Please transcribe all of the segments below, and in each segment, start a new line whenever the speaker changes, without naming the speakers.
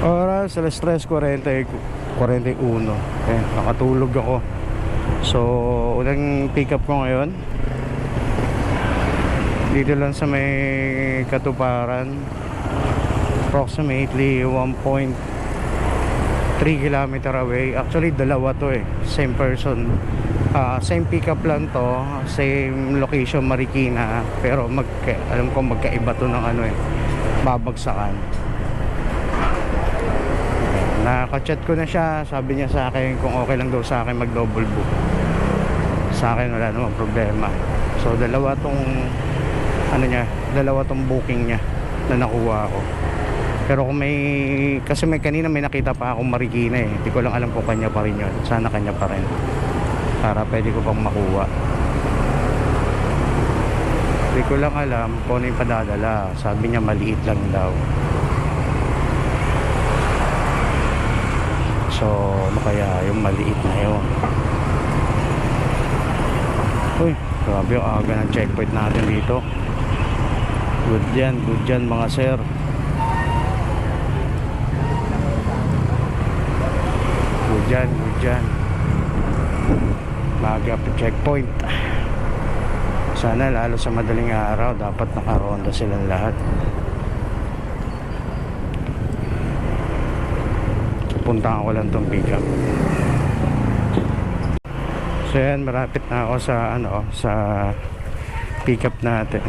Oras, alas 3:41. Nakatulog ako. So, unang pick up ko ngayon dito lang sa may Katuparan, approximately 1.3 kilometer away. Actually, dalawa to same person. Same pick up lang to, same location, Marikina, pero alam ko magkaiba to ng babagsakan. Naka-chat ko na siya, sabi niya sa akin kung okay lang daw sa akin mag-double book. Sa akin wala namang problema. So dalawa tong booking niya na nakuha ko. Pero kung kasi kanina may nakita pa akong Marikina hindi ko lang alam kung kanya pa rin yun. Sana kanya pa rin, para pwede ko pang makuha. Hindi ko lang alam kung ano yung padadala. Sabi niya maliit lang daw. So ano kaya yung maliit na yun? Uy, grabe yung aga ng checkpoint natin dito. Good yan mga sir. Good yan. Maaga pa checkpoint. Sana lalo sa madaling araw dapat nakaronda silang lahat. Puntahan ko lang tong pick up. So yan, marapit na ako sa pick up natin.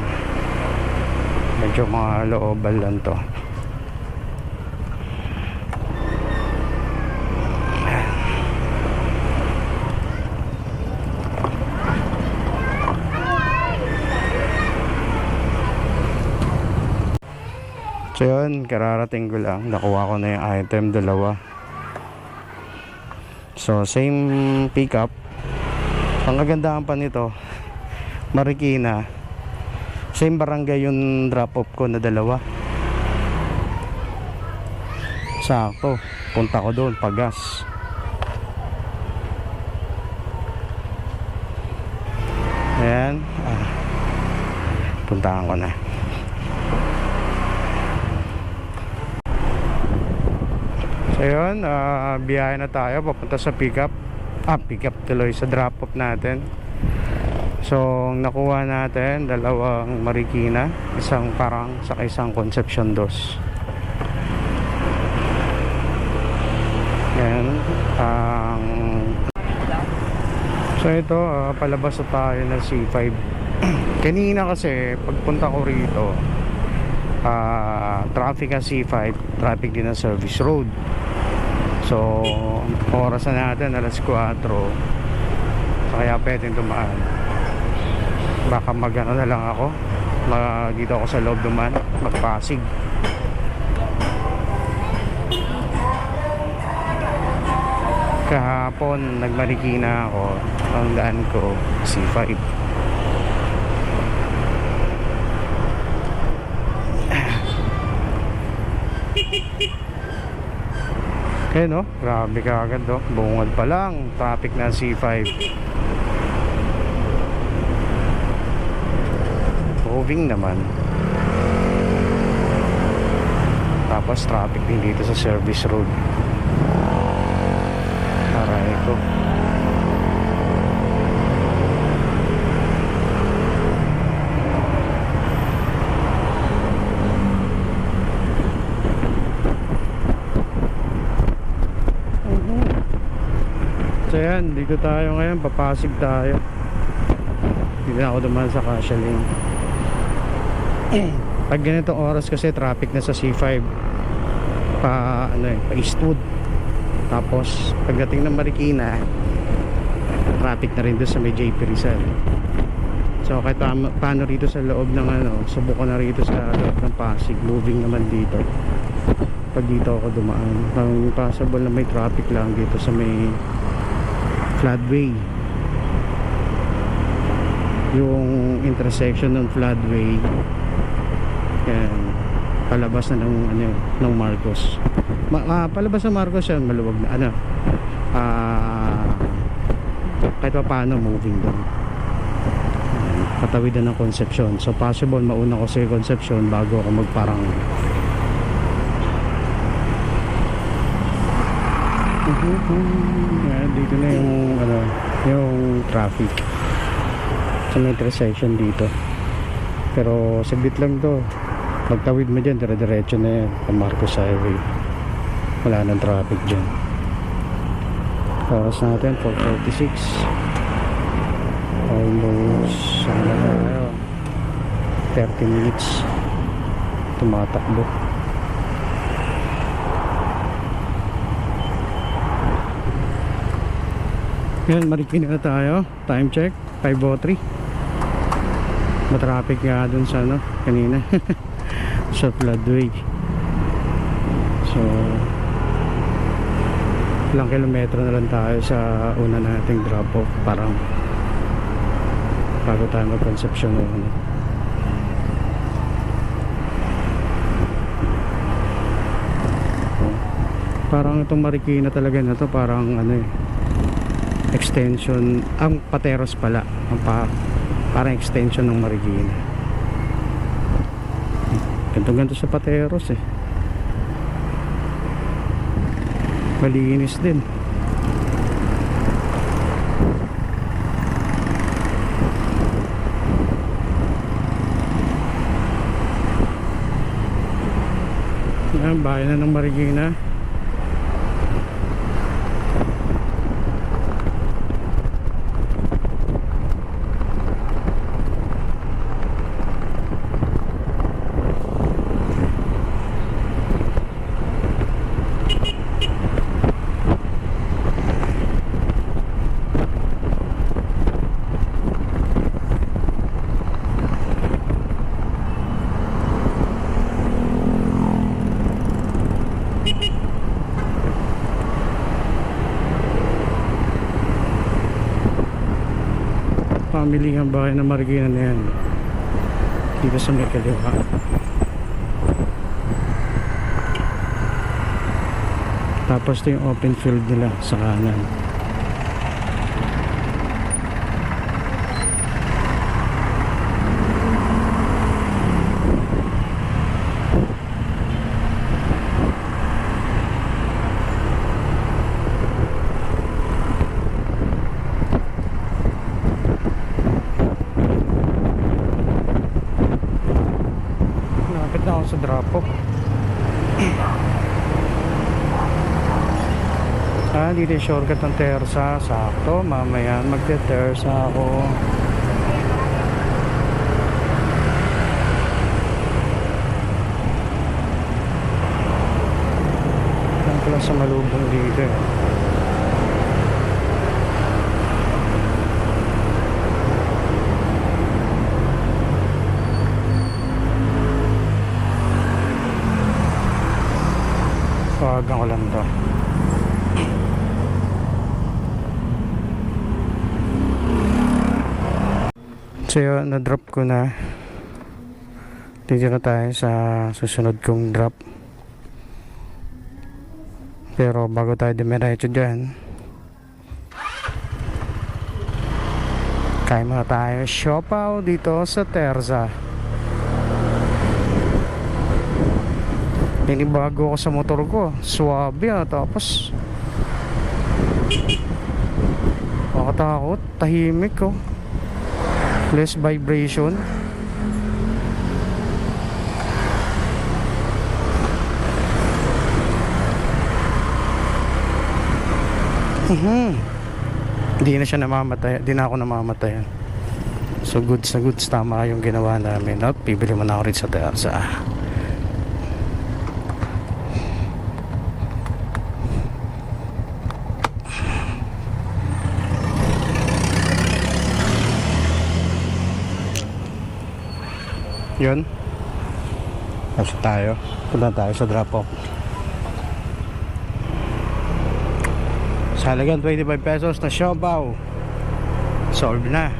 Medyo mga loobal lang to. So yun, kararating ko lang. Nakuha ko na yung item, dalawa. So same pickup. Ang kagandahan pa nito, Marikina, same barangay yung drop off ko na dalawa. Sakto, punta ko doon Pagas. Ayan, puntahan ko na. So yun, biyahe na tayo papunta sa pickup. Pickup tuloy sa drop off natin. So nakuha natin dalawang Marikina, isang Parang saka isang Concepcion 2. Yan. So ito, palabas na tayo ng C5. Kanina kasi pagpunta ko rito, traffic ang C5, traffic din ang service road. So oras na natin alas 4, kaya pwedeng dumaan. Baka na lang ako, dito ako sa loob dumaan, magpasig. Kahapon nagmarikina ako, ang daan ko C5. Okay no, grabe ka agad bungad pa lang, traffic na C5. Moving naman. Tapos traffic din dito sa service road. Aray ko. So yan, dito tayo ngayon, papasig tayo. Hindi na ako dumaan sa Cassia Lane. Pag ganitong oras kasi traffic na sa C5 pa Eastwood. Tapos pagdating ng Marikina, traffic na rin doon sa may JP Rizal. So kahit paano rito sa loob ng subukan na rito sa loob ng Pasig, moving naman dito. Pag dito ako dumaan, ang possible na may traffic lang dito sa may floodway, yung intersection ng floodway. Yan, palabas na ng Marcos. Palabas ng Marcos yan, maluwag na kahit pa paano moving doon. Katawidan ng Concepcion. So possible mauna ko sa Concepcion bago ako magparang. Dito na yung ano, yung traffic sa may intersection dito. Pero saglit lang to. Pagtawid mo dyan, dire-diretso na yan sa Marcos Highway. Wala nang traffic dyan. Oras natin 4:46. Almost ano na tayo, 30 minutes tumatakbo. Yan, Marikina na tayo. Time check 5:03. Matraffic nga dun sa ano kanina sa floodway. So ilang kilometro na lang tayo sa una nating drop off, parang bago tayo mag-Concepcion ano. Parang itong Marikina talaga na to, parang ano eh, extension, ang Pateros pala, ang parang extension ng Marikina. Ganto-ganto sa Pateros eh. Malinis din. Yan, bayan na ng Marikina. Pamilihan bahay ng Marikina na yan, dito sa may kaliwa. Tapos ito yung open field nila sa kanan. Sa drop off. Dito yung shortcut ng Tersa. Sakto, mamaya magte-Tersa ako. Yan pala sa malubong dito eh. Pawagan ko lang to. So yun, na-drop ko na. Dito na tayo sa susunod kong drop. Pero bago tayo dumiretso dyan, kain muna tayo siopaw dito sa Terza. Pinibago ako sa motor ko, swabe tapos makatakot, tahimik ko, less vibration. Hindi na siya namamatay, di na ako namamatay. So goods na goods, tama yung ginawa namin. At bibili mo na ako rin sa Terza. Yun, pasok tayo, punta tayo sa drop off. Sa halagang 25 pesos na siopaw, solve na.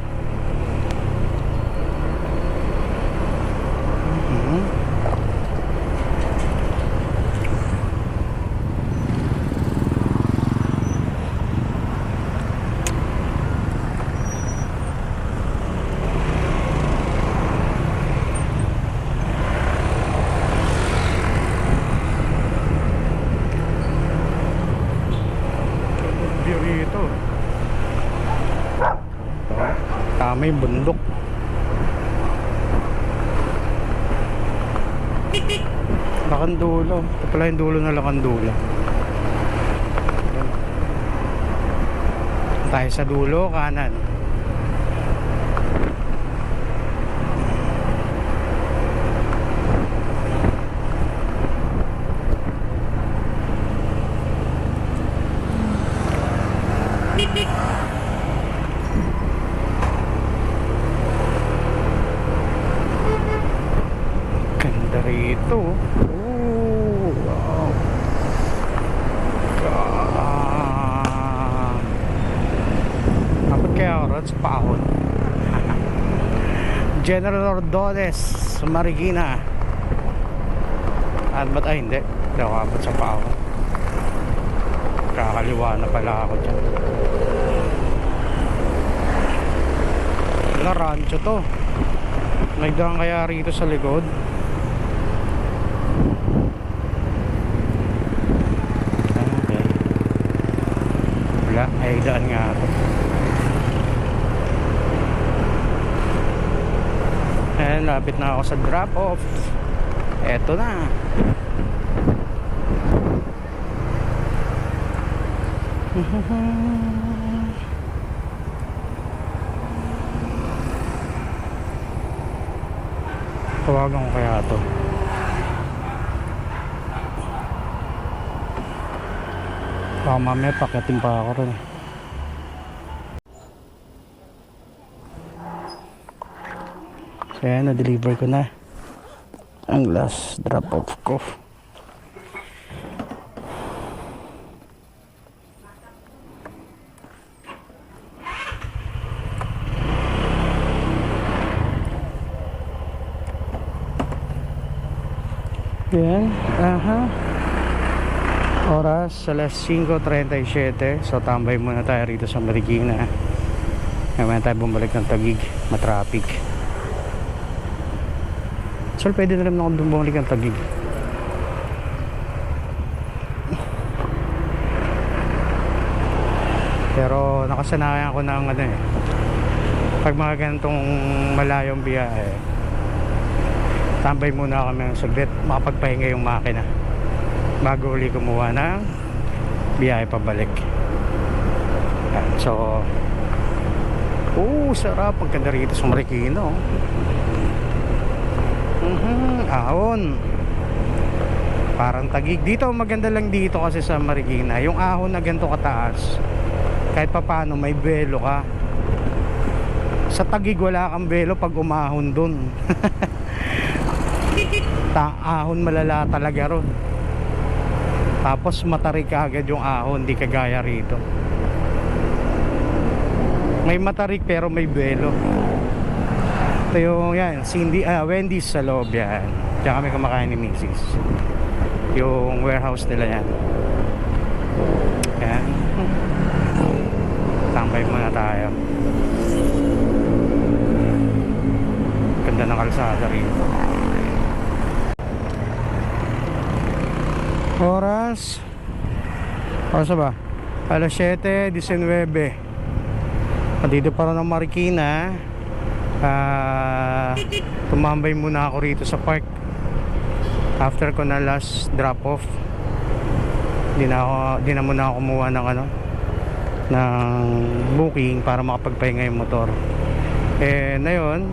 kasama yung bundok. Lacandulo. Ito pala yung dulo na Lacandulo. Tayo sa dulo, kanan. Ganda rito. Oh, wow. Dapat kaya ako ron sa Pahon. General Ordonez, Marikina. Ba't ay hindi? Hindi ako abot sa Pahon. Kakaliwa na pala ako dyan. Wala, rancho to. May daan kaya rito sa likod. Okay. Wala, ay daan nga to. Ayan, lapit na ako sa drop off. Eto na. Tawagan ko kaya to. Baka mamaya pakitin pa ako rin. So yan, na-deliver ko na ang last drop off ko. Yan, oras alas 5:37. So tambay muna tayo rito sa Marikina. Ngayon tayo bumalik ng Taguig, matraffic. So pwede na rin ako bumalik ng Taguig. Pero nakasanayan ko ng ano eh, pag mga ganitong malayong biyahe, tambay muna kami ng saglit, makapagpahinga yung makina bago uli kumuha ng biyahe pabalik. Yan. So sarap ang ganda rito sa Marikina. Ahon, parang Taguig. Dito maganda lang dito kasi sa Marikina, yung ahon na ganito kataas, kahit pa paano may belo ka. Sa Taguig wala kang belo pag umahon dun. Ahon malala talaga ron. Tapos matarik agad yung ahon, di kagaya rito. May matarik pero may belo. Ito yung yan, Wendy's sa loob yan. Diyan kami kumakain ni Mrs. Yung warehouse nila yan. Yan. Tambay muna tayo. Ganda ng kalsada rito. Oras ba? Alas 7:19. Dito para ng Marikina. Tumambay muna ako rito sa park after ko na last drop off. Di na muna ako kumuha ng ng booking para makapagpahinga yung motor. Na yun,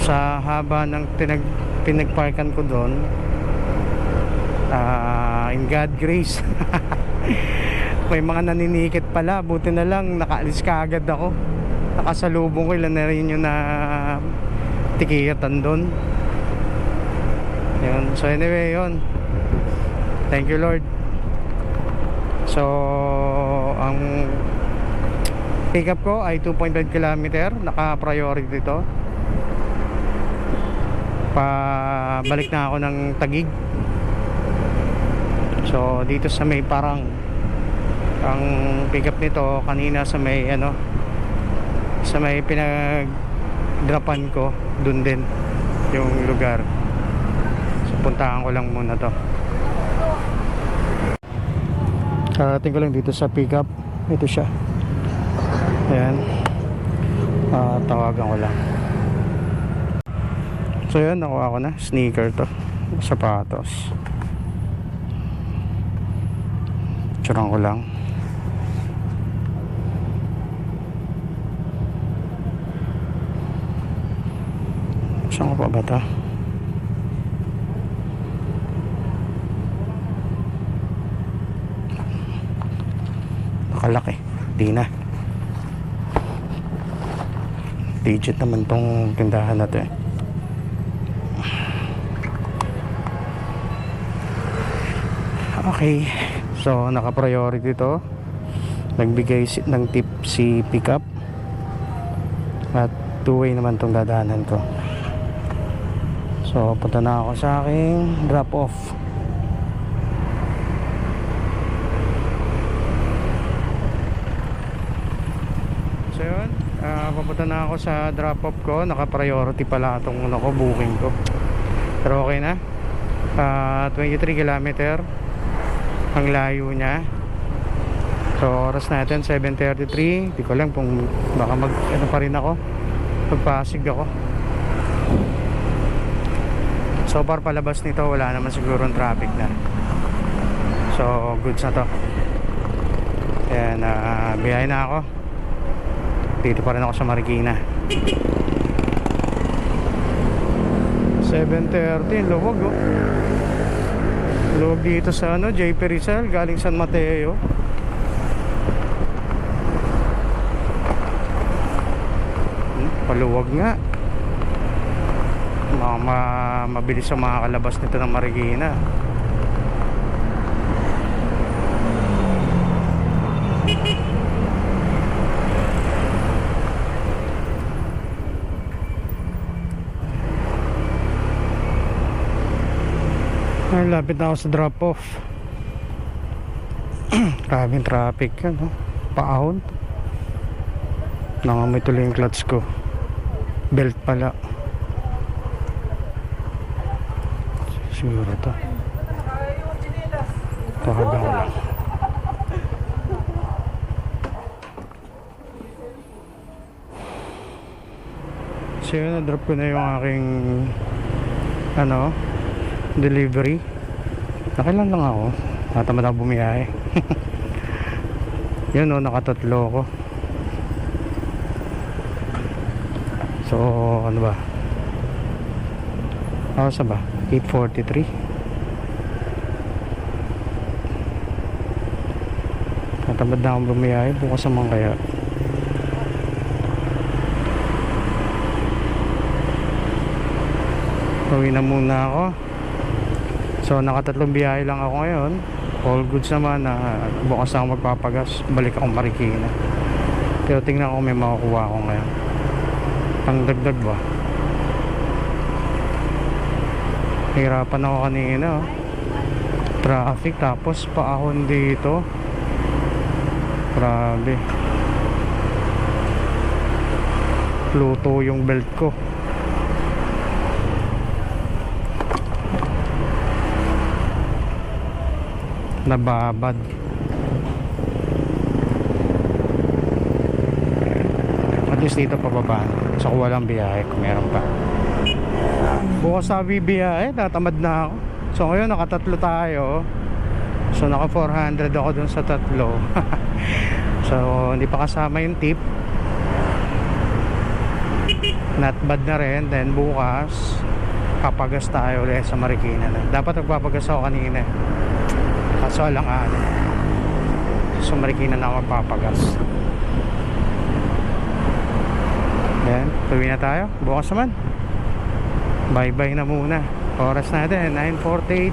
sa haba ng pinagparkan ko doon, in God grace may mga naninikit pala. Buti na lang nakaalis ka agad ako. Nakasalubong ko, ilan na rin yung na tikiyatan doon. Yun. So anyway, yun, thank you Lord. So ang pick up ko ay 2.5 km. Naka priority ito. Balik na ako ng Taguig. So dito sa may parang ang pick up nito kanina sa may sa may pinag-dropan ko, dun din yung lugar. So puntahan ko lang muna to. Karating ko lang dito sa pick up. Ito siya. Ayan. Tawagan ko lang. So yun, nakuha ko na. Sneaker to, sapatos. Tsurang ko lang. Saan ko pa ba ito? Nakalaki. Di na. Digit naman tong tindahan na to eh. Okay. So naka-priority to. Nagbigay ng tip si pickup. At two-way naman tong dadaanan ko. So punta na ako sa aking drop off. So yun, papunta na ako sa drop off ko. Naka-priority pala itong booking ko. Pero okay na. 23 kilometer ang layo niya. So oras natin 7:33. Di ko alam kung baka ano pa rin ako, magpasig ako. So far palabas nito wala naman siguro ng traffic na. So goods na to. Ayan, biyahe na ako. Dito pa rin ako sa Marikina. 7:30, luwag oh. Luwag dito sa JP Rizal, galing San Mateo. Paluwag nga. Mabilis sa mga kalabas nito ng Marikina. Ay, lapit na ako sa drop off. Grabing traffic yan, no? Paahon. Nangamoy tuloy yung clutch ko. Belt pala. Siguro to. Tawagan ko lang. So yun, na-drop ko na yung aking delivery. Nakailan lang ako. Natamad ako bumiyahe. Yun nakatatlo ko. So ano ba? Sa ba? 8:43. Natamad na akong bumiyahe. Bukas naman kaya. Uwi na muna ako. So nakatatlong biyahe lang ako ngayon. All goods naman na bukas na ako magpapagas. Balik akong Marikina. Pero tingnan ko may makukuha ako ngayon. Pang dagdag ba? Hirapan ako kanina oh. Traffic tapos paahon dito. Grabe. Pluto yung belt ko. Nababad. At least dito pababa. So kung walang biyahe, kung meron pa. Bukas sa bibiyahe, tatamad na ako. So ngayon nakatatlo tayo. So naka 400 ako dun sa tatlo. So hindi pa kasama yung tip. Not bad na rin. Then bukas papagas tayo ulit sa Marikina na. Dapat nagpapagas ako kanina. Kaso lang sa Marikina na ako magpapagas. Then tuwi na tayo. Bukas naman bye bye na muna. Oras natin 9:48.